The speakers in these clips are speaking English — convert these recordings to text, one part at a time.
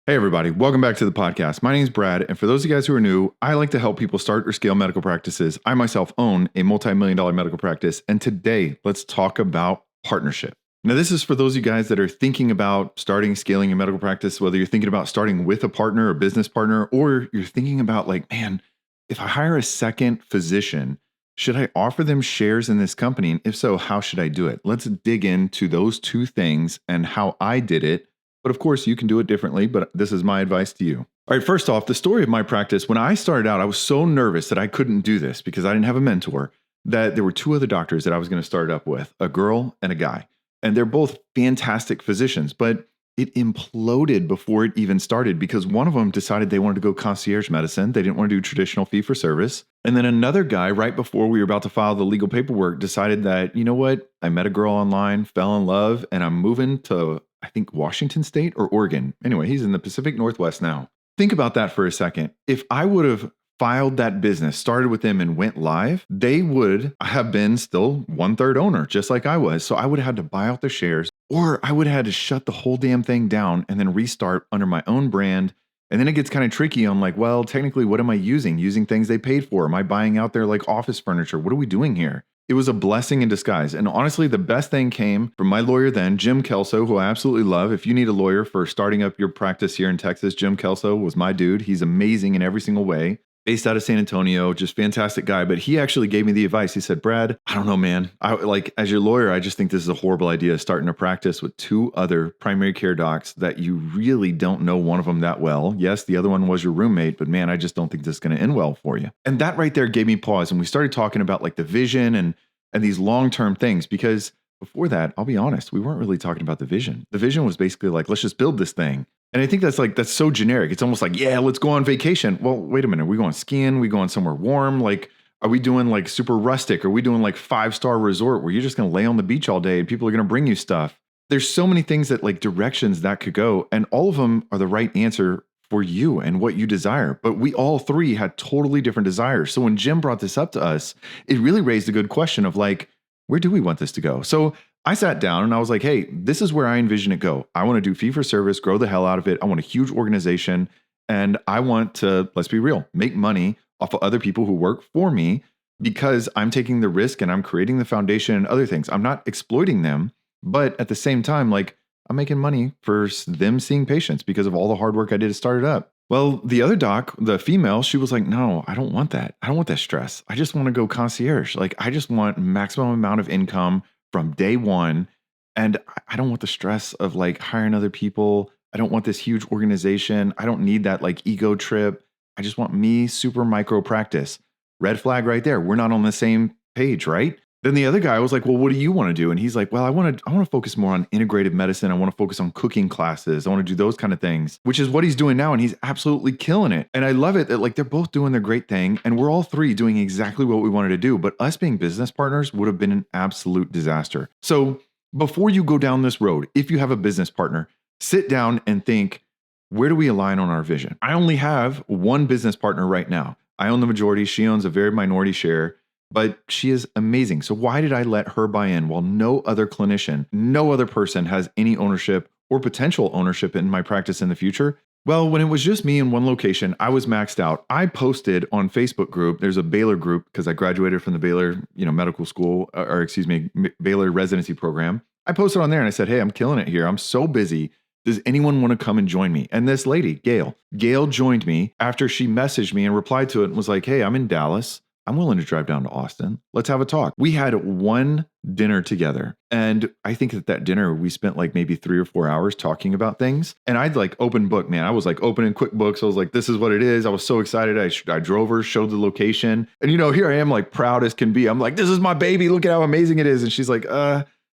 Hey, everybody. Welcome back to the podcast. My name is Brad. And for those of you guys who are new, I like to help people start or scale medical practices. I myself own a multi-million-dollar medical practice. And today, let's talk about partnership. Now, this is for those of you guys that are thinking about starting, scaling your medical practice, whether you're thinking about starting with a partner or business partner, or you're thinking about like, man, if I hire a second physician, should I offer them shares in this company? And if so, how should I do it? Let's dig into those two things and how I did it. But of course, you can do it differently, but this is my advice to you. All right, first off, the story of my practice, when I started out, I was so nervous that I couldn't do this because I didn't have a mentor, that there were two other doctors that I was going to start up with, a girl and a guy. And they're both fantastic physicians, but it imploded before it even started because one of them decided they wanted to go concierge medicine. They didn't want to do traditional fee for service. And then another guy, right before we were about to file the legal paperwork, decided that, you know what? I met a girl online, fell in love, and I'm moving to, I think, Washington State or Oregon. Anyway, he's in the Pacific Northwest now. Think about that for a second. If I would have filed that business, started with them and went live, they would have been still 1/3 owner, just like I was. So I would have had to buy out the shares, or I would have had to shut the whole damn thing down and then restart under my own brand. And then it gets kind of tricky. I'm like, well, technically, what am I using? Using things they paid for? Am I buying out their like office furniture? What are we doing here? It was a blessing in disguise. And honestly, the best thing came from my lawyer then, Jim Kelso, who I absolutely love. If you need a lawyer for starting up your practice here in Texas, Jim Kelso was my dude. He's amazing in every single way. Based out of San Antonio, just fantastic guy. But he actually gave me the advice. He said, Brad, I don't know, man. As your lawyer, I just think this is a horrible idea, starting a practice with two other primary care docs that you really don't know one of them that well. Yes, the other one was your roommate, but man, I just don't think this is going to end well for you. And that right there gave me pause. And we started talking about like the vision and these long-term things, because before that, I'll be honest, we weren't really talking about the vision. The vision was basically like, let's just build this thing. And I think that's so generic. It's almost like, yeah, let's go on vacation. Well, wait a minute. Are we going skiing? Are we going somewhere warm? Like, are we doing like super rustic? Are we doing like 5-star resort where you're just going to lay on the beach all day and people are going to bring you stuff? There's so many things that like directions that could go, and all of them are the right answer for you and what you desire. But we all three had totally different desires. So when Jim brought this up to us, it really raised a good question of like, where do we want this to go? So I sat down and I was like, hey, this is where I envision it go. I want to do fee for service, grow the hell out of it. I want a huge organization. And I want to, let's be real, make money off of other people who work for me, because I'm taking the risk and I'm creating the foundation and other things. I'm not exploiting them, but at the same time, like, I'm making money for them seeing patients because of all the hard work I did to start it up. Well, the other doc, the female, she was like, no, I don't want that. I don't want that stress. I just want to go concierge. Like, I just want maximum amount of income from day one. And I don't want the stress of like hiring other people. I don't want this huge organization. I don't need that like ego trip. I just want me super micro practice. Red flag right there. We're not on the same page, right? Then the other guy was like, well, what do you want to do? And he's like, well, I want to focus more on integrative medicine. I want to focus on cooking classes. I want to do those kind of things, which is what he's doing now. And he's absolutely killing it. And I love it that like they're both doing their great thing. And we're all three doing exactly what we wanted to do. But us being business partners would have been an absolute disaster. So before you go down this road, if you have a business partner, sit down and think, where do we align on our vision? I only have one business partner right now. I own the majority. She owns a very minority share. But she is amazing. So why did I let her buy in while no other clinician, no other person has any ownership or potential ownership in my practice in the future? Well, when it was just me in one location, I was maxed out. I posted on Facebook group. There's a Baylor group because I graduated from the Baylor, medical school, Baylor residency program. I posted on there and I said, hey, I'm killing it here. I'm so busy. Does anyone want to come and join me? And this lady, Gail joined me after she messaged me and replied to it and was like, hey, I'm in Dallas. I'm willing to drive down to Austin. Let's have a talk. We had one dinner together. And I think at that dinner, we spent like maybe 3 or 4 hours talking about things. And I'd like open book, man. I was like opening QuickBooks. I was like, this is what it is. I was so excited. I drove her, showed the location. And here I am like proud as can be. I'm like, this is my baby. Look at how amazing it is. And she's like,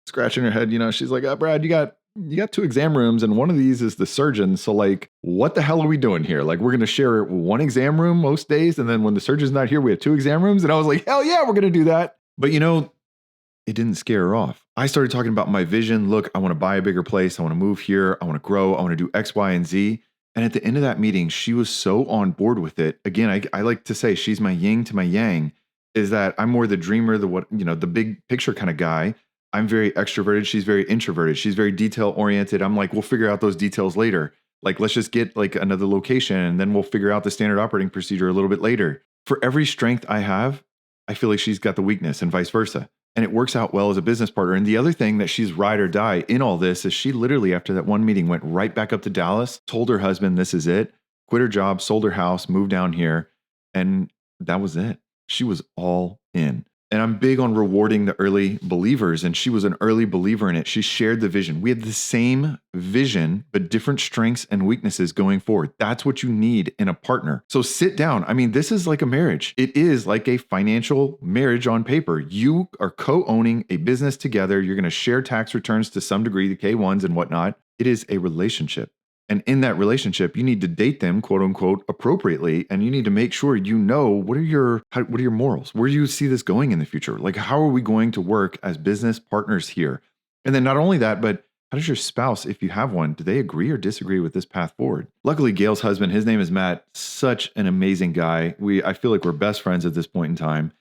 scratching her head. She's like, Brad, you got 2 exam rooms and one of these is the surgeon. So like, what the hell are we doing here? Like, we're going to share one exam room most days. And then when the surgeon's not here, we have 2 exam rooms. And I was like, hell yeah, we're going to do that. But it didn't scare her off. I started talking about my vision. Look, I want to buy a bigger place. I want to move here. I want to grow. I want to do X, Y, and Z. And at the end of that meeting, she was so on board with it. Again, I like to say she's my yin to my yang, is that I'm more the dreamer, the big picture kind of guy. I'm very extroverted. She's very introverted. She's very detail oriented. I'm like, we'll figure out those details later. Like, let's just get like another location and then we'll figure out the standard operating procedure a little bit later. For every strength I have, I feel like she's got the weakness and vice versa. And it works out well as a business partner. And the other thing that she's ride or die in all this is she literally, after that one meeting, went right back up to Dallas, told her husband, this is it, quit her job, sold her house, moved down here. And that was it. She was all in. And I'm big on rewarding the early believers. And she was an early believer in it. She shared the vision. We had the same vision, but different strengths and weaknesses going forward. That's what you need in a partner. So sit down. I mean, this is like a marriage. It is like a financial marriage on paper. You are co-owning a business together. You're going to share tax returns to some degree, the K1s and whatnot. It is a relationship. And in that relationship, you need to date them, quote unquote, appropriately. And you need to make sure you know what are your morals? Where do you see this going in the future? Like, how are we going to work as business partners here? And then not only that, but how does your spouse, if you have one, do they agree or disagree with this path forward? Luckily, Gail's husband, his name is Matt, such an amazing guy. I feel like we're best friends at this point in time.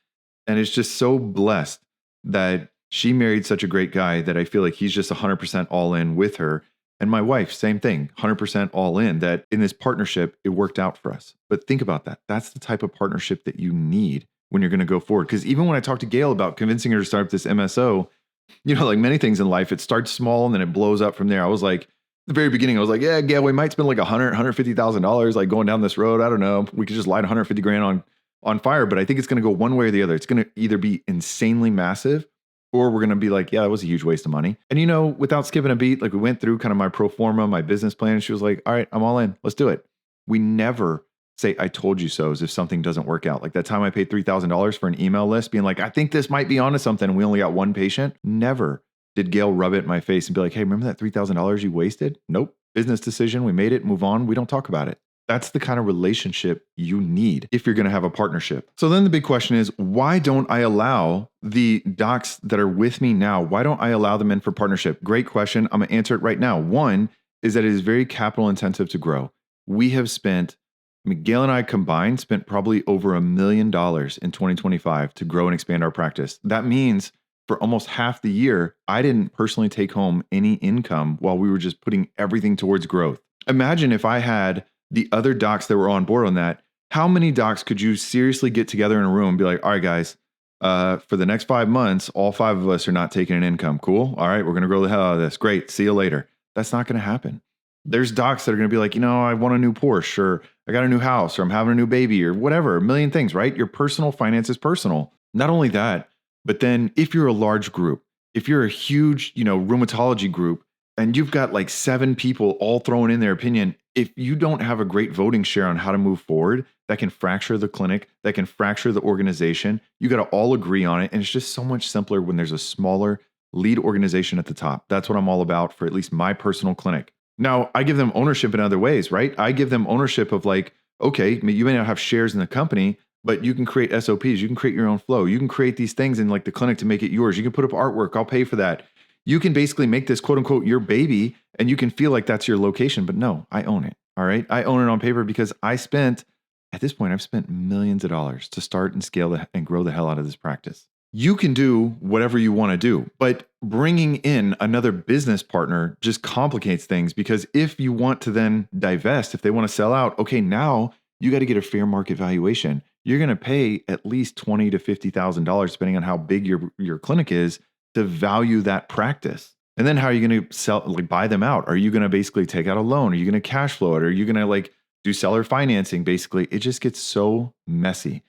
And it's just so blessed that she married such a great guy that I feel like he's just 100% all in with her. And my wife, same thing, 100% all in, that in this partnership, it worked out for us. But think about that. That's the type of partnership that you need when you're going to go forward. Because even when I talked to Gail about convincing her to start up this MSO, like many things in life, it starts small and then it blows up from there. I was like, at the very beginning, I was like, yeah, Gail, we might spend like $150,000 like going down this road. I don't know. We could just light 150 grand on fire. But I think it's going to go one way or the other. It's going to either be insanely massive, or we're going to be like, yeah, that was a huge waste of money. And without skipping a beat, like we went through kind of my pro forma, my business plan. And she was like, all right, I'm all in. Let's do it. We never say, I told you so, as if something doesn't work out. Like that time I paid $3,000 for an email list being like, I think this might be onto something. And we only got one patient. Never did Gail rub it in my face and be like, hey, remember that $3,000 you wasted? Nope. Business decision. We made it. Move on. We don't talk about it. That's the kind of relationship you need if you're going to have a partnership. So then the big question is, why don't I allow the docs that are with me now? Why don't I allow them in for partnership? Great question. I'm going to answer it right now. One is that it is very capital intensive to grow. We have Gail and I combined spent probably over $1 million in 2025 to grow and expand our practice. That means for almost half the year, I didn't personally take home any income while we were just putting everything towards growth. Imagine if I had the other docs that were on board on that. How many docs could you seriously get together in a room and be like, all right, guys, for the next 5 months, all 5 of us are not taking an income. Cool. All right, we're going to grow the hell out of this. Great. See you later. That's not going to happen. There's docs that are going to be like, I want a new Porsche, or I got a new house, or I'm having a new baby, or whatever, a million things, right? Your personal finance is personal. Not only that, but then if you're a large group, if you're a huge, rheumatology group, and you've got like 7 people all throwing in their opinion, if you don't have a great voting share on how to move forward, that can fracture the clinic, that can fracture the organization. You got to all agree on it. And it's just so much simpler when there's a smaller lead organization at the top. That's what I'm all about for at least my personal clinic. Now, I give them ownership in other ways, right? I give them ownership of like, okay, you may not have shares in the company, but you can create SOPs. You can create your own flow. You can create these things in like the clinic to make it yours. You can put up artwork. I'll pay for that. You can basically make this quote unquote your baby, and you can feel like that's your location, but no, I own it. All right. I own it on paper because at this point, I've spent millions of dollars to start and scale and grow the hell out of this practice. You can do whatever you want to do, but bringing in another business partner just complicates things, because if you want to then divest, if they want to sell out, okay, now you got to get a fair market valuation. You're going to pay at least $20,000 to $50,000, depending on how big your clinic is, to value that practice. And then how are you going to buy them out? Are you going to basically take out a loan? Are you going to cash flow it? Are you going to do seller financing? Basically, it just gets so messy.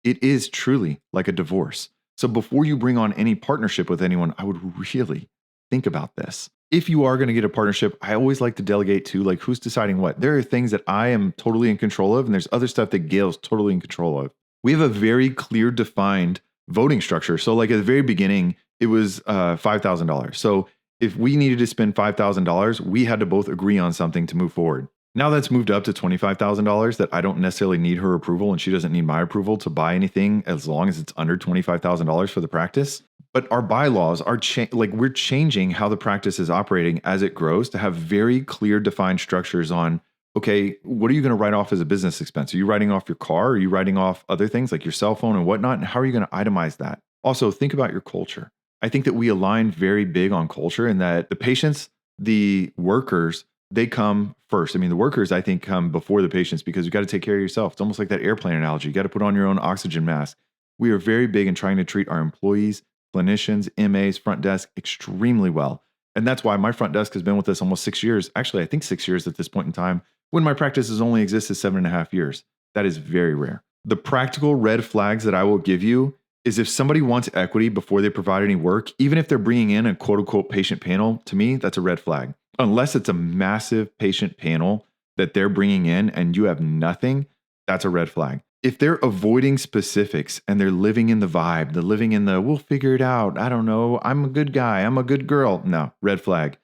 It is truly like a divorce. So before you bring on any partnership with anyone, I would really think about this. If you are going to get a partnership, I always like to delegate to who's deciding what. There are things that I am totally in control of, and there's other stuff that Gail's totally in control of. We have a very clear, defined voting structure. So at the very beginning, it was $5,000. So if we needed to spend $5,000, we had to both agree on something to move forward. Now that's moved up to $25,000 that I don't necessarily need her approval, and she doesn't need my approval to buy anything as long as it's under $25,000 for the practice. But our bylaws are we're changing how the practice is operating as it grows to have very clear, defined structures on, okay, what are you going to write off as a business expense? Are you writing off your car? Are you writing off other things like your cell phone and whatnot? And how are you going to itemize that? Also, think about your culture. I think that we align very big on culture, and that the patients, the workers, they come first. I mean, the workers, I think, come before the patients because you got to take care of yourself. It's almost like that airplane analogy. You got to put on your own oxygen mask. We are very big in trying to treat our employees, clinicians, MAs, front desk extremely well. And that's why my front desk has been with us almost 6 years. Actually, I think 6 years at this point in time, when my practice has only existed 7.5 years. That is very rare. The practical red flags that I will give you is if somebody wants equity before they provide any work, even if they're bringing in a quote unquote patient panel, to me, that's a red flag. Unless it's a massive patient panel that they're bringing in and you have nothing, that's a red flag. If they're avoiding specifics and they're living in the vibe, they're living in the, we'll figure it out. I don't know. I'm a good guy. I'm a good girl. No, red flag.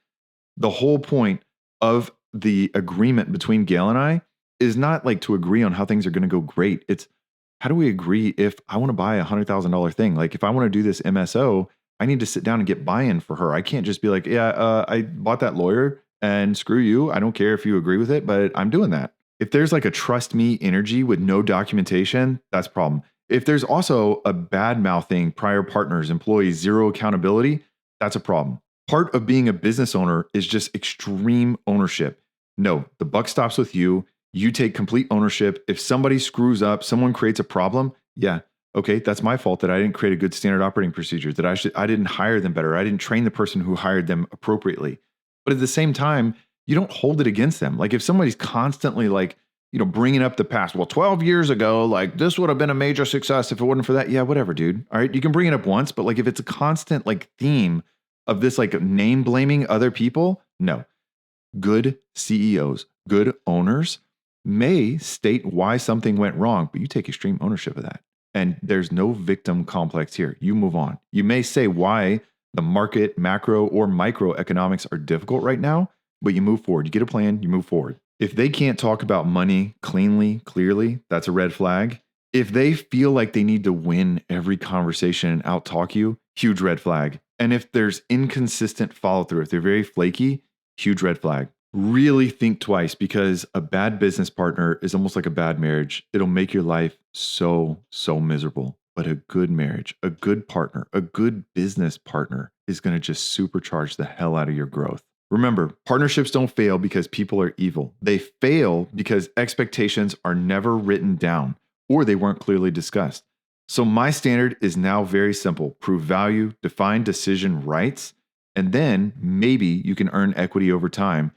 The whole point of the agreement between Gail and I is not like to agree on how things are going to go great. It's how do we agree if I want to buy $100,000 thing? Like if I want to do this MSO, I need to sit down and get buy-in for her. I can't just be like, yeah, I bought that lawyer and screw you. I don't care if you agree with it, but I'm doing that. If there's like a trust me energy with no documentation, that's a problem. If there's also a bad mouthing prior partners, employees, zero accountability, that's a problem. Part of being a business owner is just extreme ownership. No, the buck stops with you. You take complete ownership. If somebody screws up, someone creates a problem, yeah, okay, that's my fault that I didn't create a good standard operating procedure, that I didn't hire them better. I didn't train the person who hired them appropriately. But at the same time, you don't hold it against them. Like if somebody's constantly like, bringing up the past, well, 12 years ago, like this would have been a major success if it wasn't for that. Yeah, whatever, dude. All right, you can bring it up once, but like if it's a constant like theme of this like name blaming other people, no. Good CEOs, good owners may state why something went wrong, but you take extreme ownership of that. And there's no victim complex here. You move on. You may say why the market, macro, or microeconomics are difficult right now, but you move forward. You get a plan, you move forward. If they can't talk about money cleanly, clearly, that's a red flag. If they feel like they need to win every conversation and out-talk you, huge red flag. And if there's inconsistent follow-through, if they're very flaky, huge red flag. Really think twice because a bad business partner is almost like a bad marriage. It'll make your life so miserable. But a good marriage, a good partner, a good business partner is going to just supercharge the hell out of your growth. Remember, partnerships don't fail because people are evil. They fail because expectations are never written down or they weren't clearly discussed. So my standard is now very simple. Prove value, define decision rights, and then maybe you can earn equity over time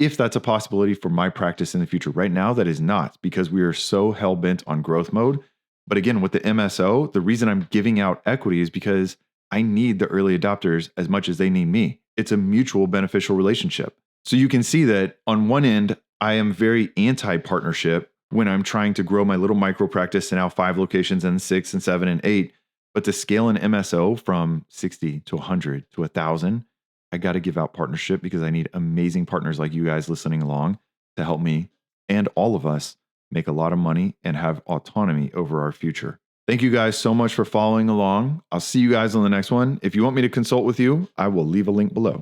if that's a possibility for my practice in the future. Right now, that is not because we are so hell-bent on growth mode. But again, with the MSO, the reason I'm giving out equity is because I need the early adopters as much as they need me. It's a mutual beneficial relationship. So you can see that on one end, I am very anti-partnership when I'm trying to grow my little micro practice to now 5 locations and 6 and 7 and 8. But to scale an MSO from 60 to 100 to 1,000, I got to give out partnership because I need amazing partners like you guys listening along to help me and all of us make a lot of money and have autonomy over our future. Thank you guys so much for following along. I'll see you guys on the next one. If you want me to consult with you, I will leave a link below.